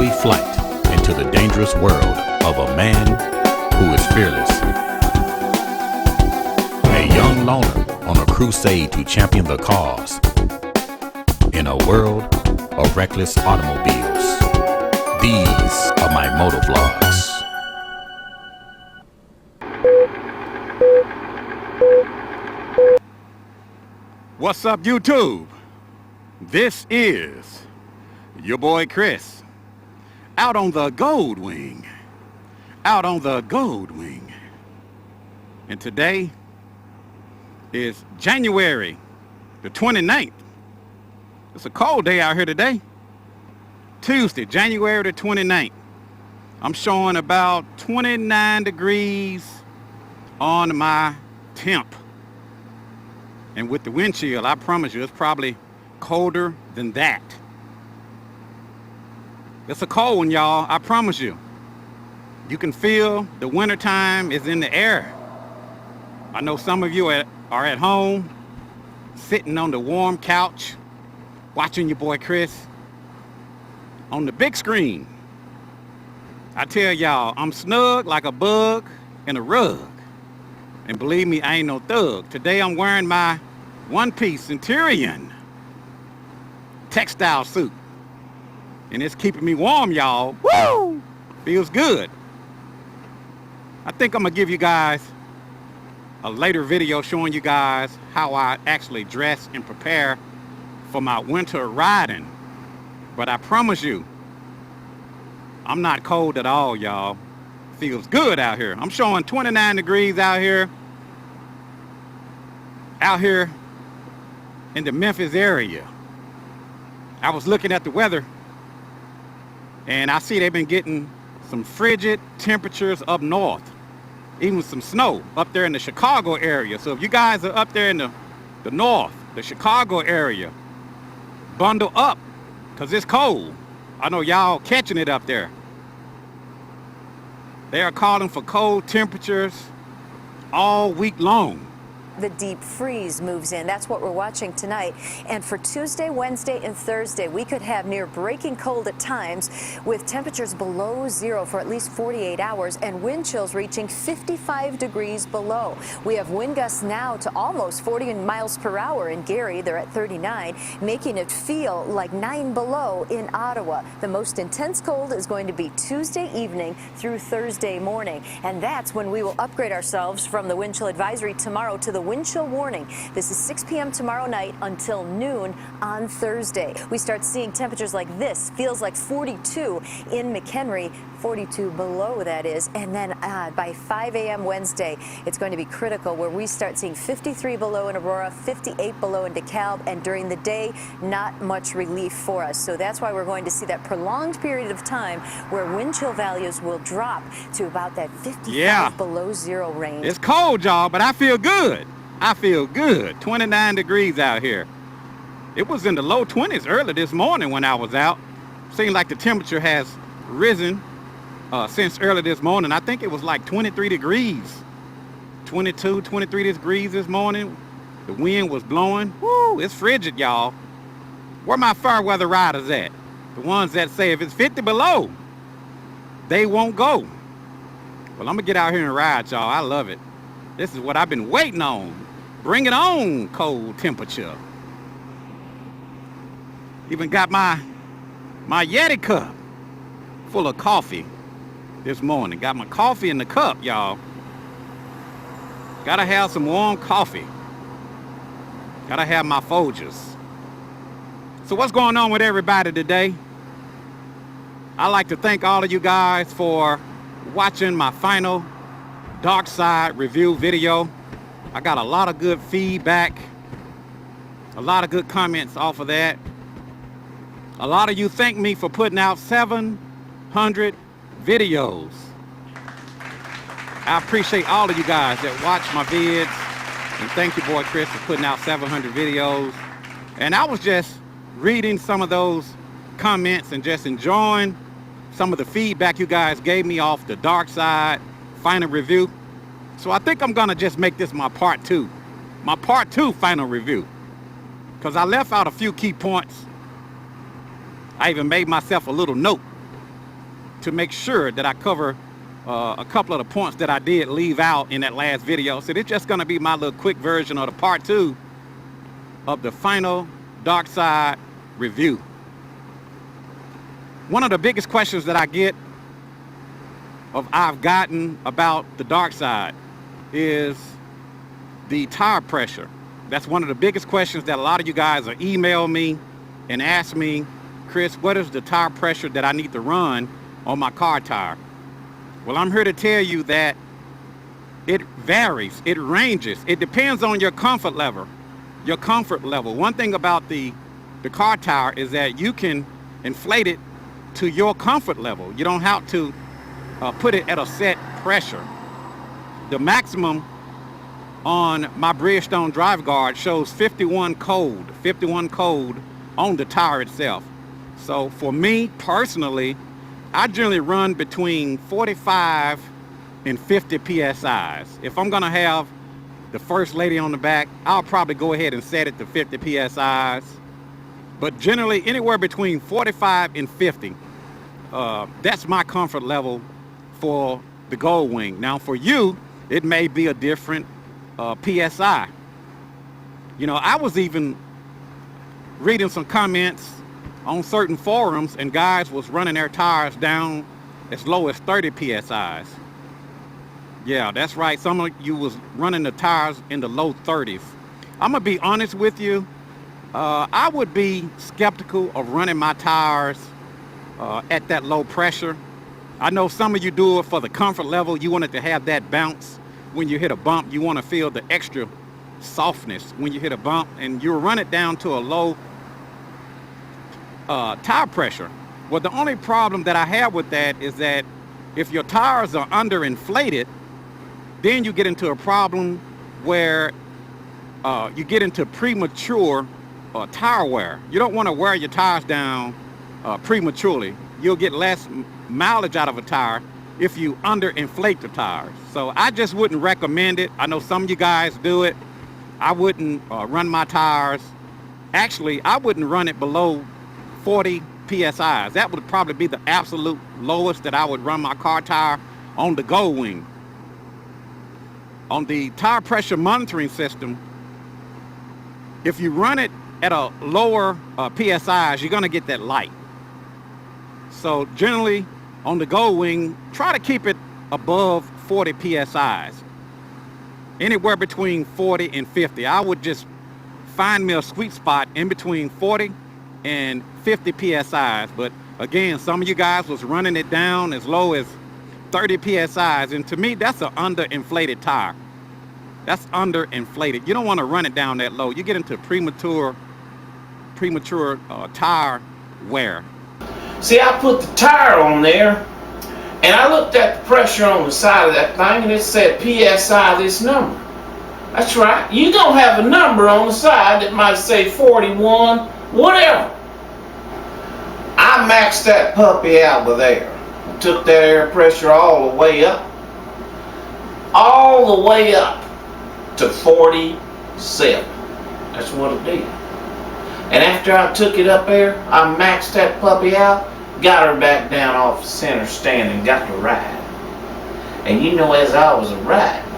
shadowy flight into the dangerous world of a man who is fearless. A young loner on a crusade to champion the cause in a world of reckless automobiles. These are my motovlogs. What's up, YouTube? This is your boy Chris, out on the Gold Wing. And today is January the 29th. It's a cold day out here today. Tuesday, January the 29th. I'm showing about 29 degrees on my temp. And with the wind chill, I promise you, it's probably colder than that. It's a cold one, y'all, I promise you. You can feel the wintertime is in the air. I know some of you are at home, sitting on the warm couch, watching your boy Chris on the big screen. I tell y'all, I'm snug like a bug in a rug. And believe me, I ain't no thug. Today I'm wearing my one-piece Centurion textile suit. And it's keeping me warm, y'all. Woo! Feels good. I think I'm gonna give you guys a later video showing you guys how I actually dress and prepare for my winter riding. But I promise you, I'm not cold at all, y'all. Feels good out here. I'm showing 29 degrees out here in the Memphis area. I was looking at the weather and I see they've been getting some frigid temperatures up north, even some snow up there in the Chicago area. So if you guys are up there in the north, the Chicago area, bundle up because it's cold. I know y'all catching it up there. They are calling for cold temperatures all week long. The deep freeze moves in. That's what we're watching tonight. And for Tuesday, Wednesday, and Thursday, we could have near breaking cold at times with temperatures below zero for at least 48 hours and wind chills reaching 55 degrees below. We have wind gusts now to almost 40 miles per hour in Gary. They're at 39, making it feel like 9 below in Ottawa. The most intense cold is going to be Tuesday evening through Thursday morning. And that's when we will upgrade ourselves from the wind chill advisory tomorrow to the wind chill warning. This is 6 p.m. tomorrow night until noon on Thursday. We start seeing temperatures like this. Feels like 42 in McHenry, 42 below that is. And then by 5 a.m. Wednesday, it's going to be critical where we start seeing 53 below in Aurora, 58 below in DeKalb, and during the day, not much relief for us. So that's why we're going to see that prolonged period of time where wind chill values will drop to about that 55 below zero range. It's cold, y'all, but I feel good. 29 degrees out here. It was in the low 20s early this morning when I was out. Seemed like the temperature has risen since early this morning. I think it was like 23 degrees. 22, 23 degrees this morning. The wind was blowing. Woo, it's frigid, y'all. Where my fair weather riders at? The ones that say if it's 50 below, they won't go. Well, I'm gonna get out here and ride, y'all. I love it. This is what I've been waiting on. Bring it on, cold temperature. Even got my Yeti cup full of coffee this morning. Got my coffee in the cup, y'all. Gotta have some warm coffee. Gotta have my Folgers. So what's going on with everybody today? I'd like to thank all of you guys for watching my final Darkside review video. I got a lot of good feedback, a lot of good comments off of that. A lot of you thank me for putting out 700 videos. I appreciate all of you guys that watch my vids, and thank you, boy Chris, for putting out 700 videos. And I was just reading some of those comments and just enjoying some of the feedback you guys gave me off the Darkside final review. So I think I'm gonna just make this my part two final review, because I left out a few key points. I even made myself a little note to make sure that I cover a couple of the points that I did leave out in that last video. So it's just gonna be my little quick version of the part 2 of the final Darkside review. One of the biggest questions that I've gotten about the Darkside is the tire pressure. That's one of the biggest questions that a lot of you guys are email me and ask me, Chris, what is the tire pressure that I need to run on my car tire? Well, I'm here to tell you that it varies, it ranges, it depends on your comfort level. One thing about the car tire is that you can inflate it to your comfort level. You don't have to put it at a set pressure. The maximum on my Bridgestone Drive Guard shows 51 cold on the tire itself. So for me personally, I generally run between 45 and 50 PSIs. If I'm gonna have the first lady on the back, I'll probably go ahead and set it to 50 PSIs. But generally anywhere between 45 and 50. That's my comfort level for the Gold Wing. Now for you, it may be a different PSI. You know, I was even reading some comments on certain forums, and guys was running their tires down as low as 30 PSIs. Yeah, that's right. Some of you was running the tires in the low 30s. I'm gonna be honest with you. I would be skeptical of running my tires at that low pressure. I know some of you do it for the comfort level. You want it to have that bounce when you hit a bump. You want to feel the extra softness when you hit a bump, and you run it down to a low tire pressure. Well, the only problem that I have with that is that if your tires are underinflated, then you get into a problem where you get into premature tire wear. You don't want to wear your tires down prematurely. You'll get less mileage out of a tire if you underinflate the tires. So I just wouldn't recommend it. I know some of you guys do it. I wouldn't run my tires. Actually, I wouldn't run it below 40 PSIs. That would probably be the absolute lowest that I would run my car tire on the Gold Wing. On the tire pressure monitoring system, if you run it at a lower PSIs, you're gonna get that light. So generally on the Gold Wing, try to keep it above 40 PSIs. Anywhere between 40 and 50. I would just find me a sweet spot in between 40 and 50 PSIs. But again, some of you guys was running it down as low as 30 PSIs. And to me, that's an underinflated tire. That's underinflated. You don't want to run it down that low. You get into premature tire wear. See, I put the tire on there, and I looked at the pressure on the side of that thing, and it said PSI this number. That's right. You're going to have a number on the side that might say 41, whatever. I maxed that puppy out with air. I took that air pressure all the way up. All the way up to 47. That's what it did. And after I took it up there, I maxed that puppy out, got her back down off the center stand and got to ride. And you know, as I was riding,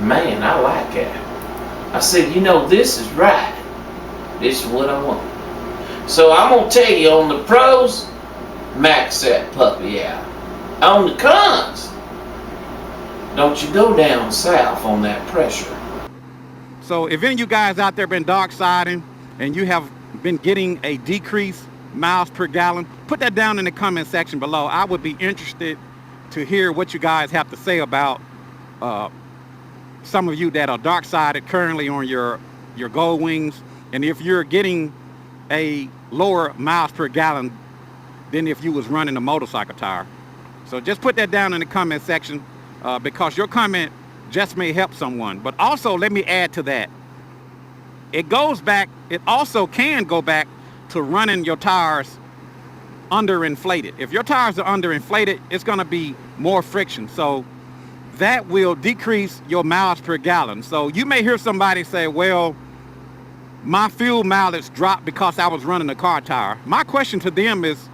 man, I like that. I said, you know, this is right. This is what I want. So I'm going to tell you, on the pros, max that puppy out. On the cons, don't you go down south on that pressure. So if any of you guys out there been darksiding and you have been getting a decreased miles per gallon, put that down in the comment section below. I would be interested to hear what you guys have to say about some of you that are darksided currently on your Gold Wings, and if you're getting a lower miles per gallon than if you was running a motorcycle tire. So just put that down in the comment section because your comment just may help someone. But also, let me add to that. It also can go back to running your tires underinflated. If your tires are underinflated, it's going to be more friction. So that will decrease your miles per gallon. So you may hear somebody say, well, my fuel mileage dropped because I was running a car tire. My question to them is,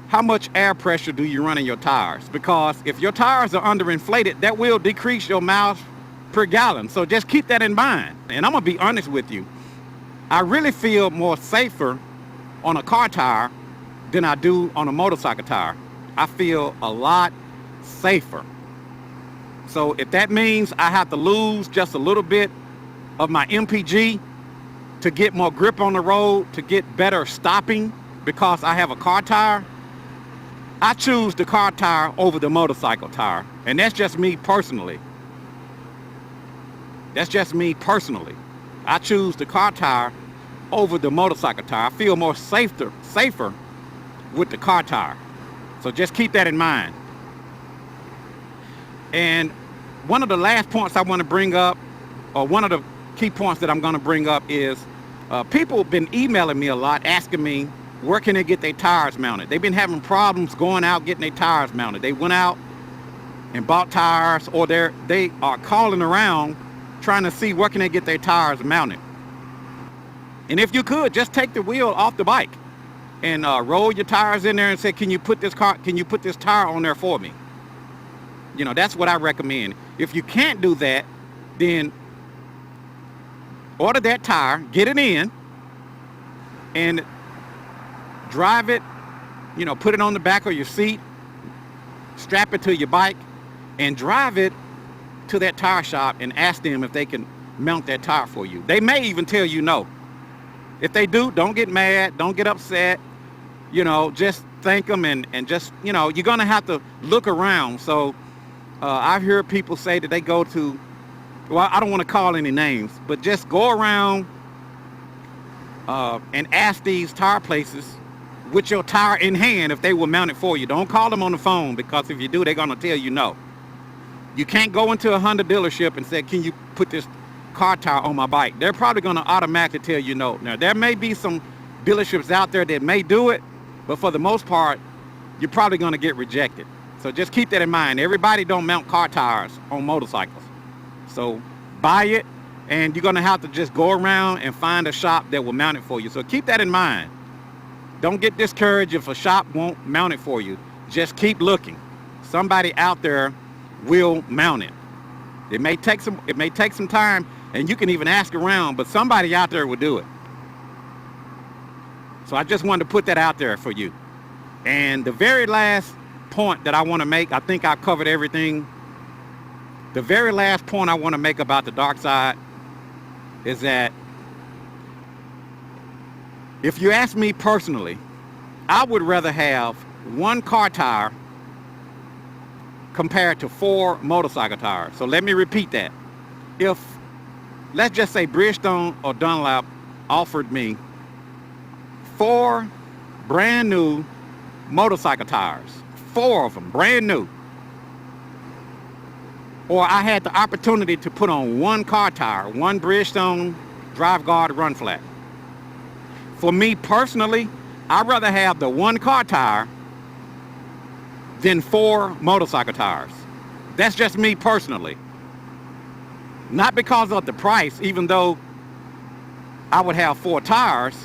how much air pressure do you run in your tires? Because if your tires are underinflated, that will decrease your miles per gallon. So just keep that in mind. And I'm gonna be honest with you. I really feel more safer on a car tire than I do on a motorcycle tire. I feel a lot safer. So if that means I have to lose just a little bit of my MPG to get more grip on the road, to get better stopping because I have a car tire, I choose the car tire over the motorcycle tire. And that's just me personally. That's just me personally. I choose the car tire over the motorcycle tire. I feel more safer with the car tire. So just keep that in mind. And one of the last points I want to bring up, or one of the key points that I'm going to bring up is people have been emailing me a lot, asking me where can they get their tires mounted. They've been having problems going out getting their tires mounted. They went out and bought tires, or they are calling around trying to see where can they get their tires mounted. And if you could, just take the wheel off the bike and roll your tires in there and say, can you put this tire on there for me? You know, that's what I recommend. If you can't do that, then order that tire, get it in, and drive it, you know, put it on the back of your seat, strap it to your bike, and drive it to that tire shop and ask them if they can mount that tire for you. They may even tell you no. If they do, don't get mad, don't get upset, you know, just thank them and just, you know, you're gonna have to look around. So I've heard people say that they go to, well, I don't want to call any names, but just go around and ask these tire places with your tire in hand if they will mount it for you. Don't call them on the phone, because if you do, they're going to tell you no. You can't go into a Honda dealership and say, can you put this car tire on my bike? They're probably going to automatically tell you no. Now, there may be some dealerships out there that may do it, but for the most part, you're probably going to get rejected. So just keep that in mind. Everybody don't mount car tires on motorcycles. So buy it, and you're going to have to just go around and find a shop that will mount it for you. So keep that in mind. Don't get discouraged if a shop won't mount it for you. Just keep looking. Somebody out there will mount it. It may take some time, and you can even ask around, but somebody out there will do it. So I just wanted to put that out there for you. And the very last point that I want to make, I think I covered everything. The very last point I want to make about the Darkside is that if you ask me personally, I would rather have one car tire compared to 4 motorcycle tires. So let me repeat that. If, let's just say Bridgestone or Dunlop offered me 4 brand new motorcycle tires, 4 of them brand new, or I had the opportunity to put on one car tire, one Bridgestone Drive Guard Run Flat. For me personally, I'd rather have the one car tire than 4 motorcycle tires. That's just me personally. Not because of the price, even though I would have 4 tires,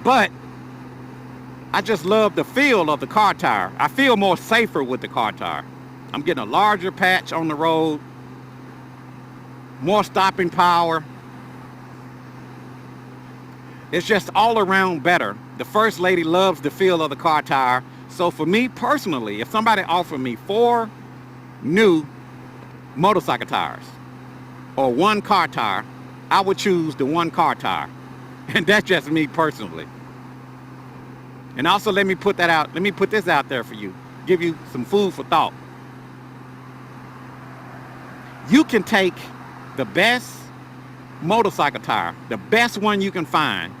but I just love the feel of the car tire. I feel more safer with the car tire. I'm getting a larger patch on the road, more stopping power. It's just all around better. The First Lady loves the feel of the car tire. So for me personally, if somebody offered me 4 new motorcycle tires or one car tire, I would choose the one car tire. And that's just me personally. And also let me put this out there for you, give you some food for thought. You can take the best motorcycle tire, the best one you can find,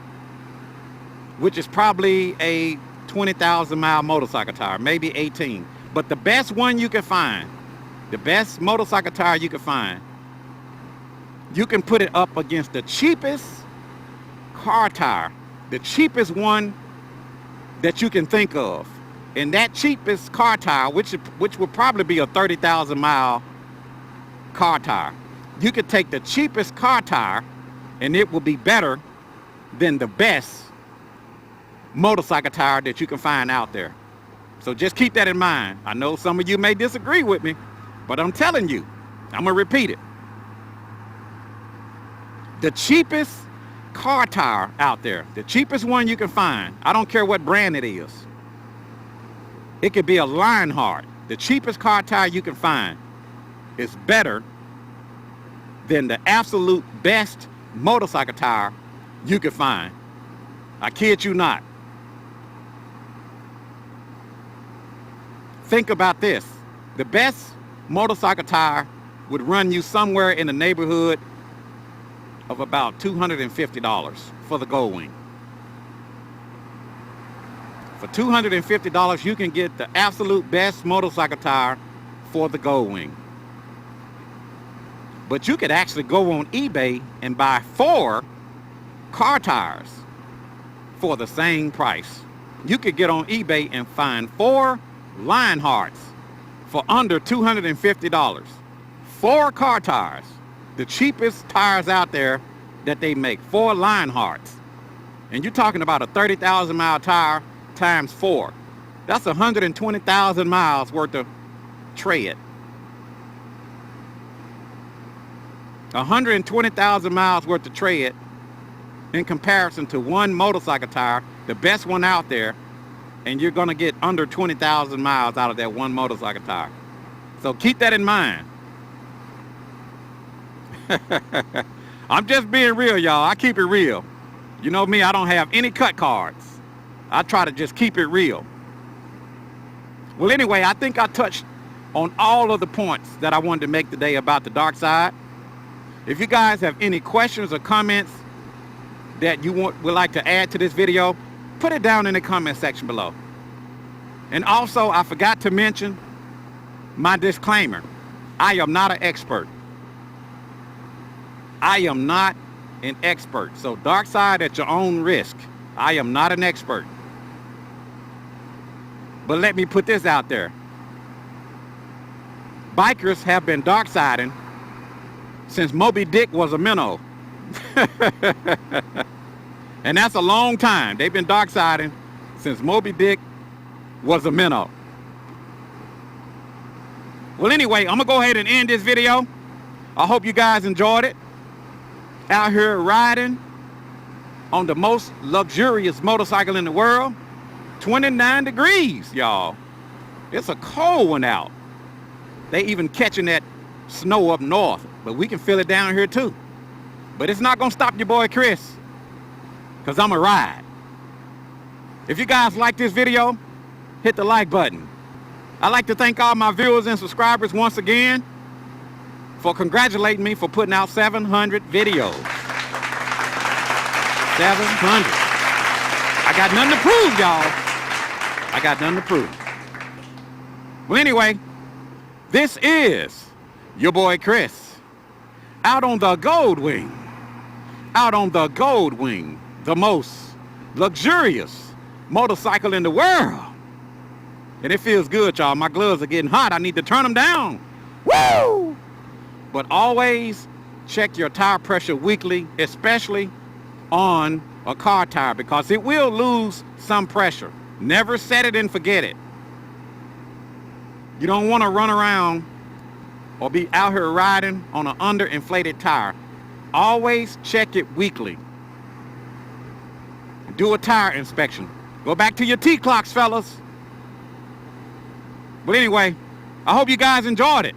which is probably a 20,000 mile motorcycle tire, maybe 18. But the best one you can find, the best motorcycle tire you can find, you can put it up against the cheapest car tire, the cheapest one that you can think of. And that cheapest car tire, which would probably be a 30,000 mile car tire, you could take the cheapest car tire and it will be better than the best motorcycle tire that you can find out there. So just keep that in mind. I know some of you may disagree with me, but I'm telling you, I'm gonna repeat it. The cheapest car tire out there, the cheapest one you can find, I don't care what brand it is. It could be a Lionheart. The cheapest car tire you can find is better than the absolute best motorcycle tire you can find. I kid you not. Think about this. The best motorcycle tire would run you somewhere in the neighborhood of about $250 for the Gold Wing. For $250, you can get the absolute best motorcycle tire for the Gold Wing. But you could actually go on eBay and buy 4 car tires for the same price. You could get on eBay and find 4 Lionhearts for under $250. 4 car tires, the cheapest tires out there that they make, 4 Lionhearts. And you're talking about a 30,000 mile tire times 4. That's 120,000 miles worth of tread. 120,000 miles worth of tread in comparison to one motorcycle tire, the best one out there, and you're gonna get under 20,000 miles out of that one motorcycle tire. So keep that in mind. I'm just being real, y'all. I keep it real. You know me, I don't have any cut cards. I try to just keep it real. Well, anyway, I think I touched on all of the points that I wanted to make today about the Darkside. If you guys have any questions or comments that you would like to add to this video, put it down in the comment section below. And also, I forgot to mention my disclaimer. I am not an expert. I am not an expert. So Darkside at your own risk. I am not an expert. But let me put this out there. Bikers have been darksiding since Moby Dick was a minnow. And that's a long time. They've been darksiding since Moby Dick was a minnow. Well, anyway, I'm gonna go ahead and end this video. I hope you guys enjoyed it. Out here riding on the most luxurious motorcycle in the world. 29 degrees, y'all. It's a cold one out. They even catching that snow up north, but we can feel it down here too. But it's not gonna stop your boy Chris, because I'm a ride. If you guys like this video, hit the like button. I'd like to thank all my viewers and subscribers once again for congratulating me for putting out 700 videos. 700. I got nothing to prove, y'all. I got nothing to prove. Well, anyway, this is your boy Chris, out on the Gold Wing. Out on the Gold Wing, the most luxurious motorcycle in the world. And it feels good, y'all. My gloves are getting hot. I need to turn them down. Woo! But always check your tire pressure weekly, especially on a car tire, because it will lose some pressure. Never set it and forget it. You don't want to run around or be out here riding on an underinflated tire. Always check it weekly. Do a tire inspection. Go back to your T-clocks, fellas. But anyway, I hope you guys enjoyed it.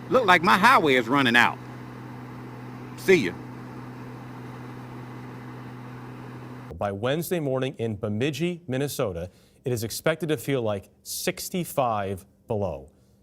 Look like my highway is running out. See ya. By Wednesday morning in Bemidji, Minnesota, it is expected to feel like 65 below.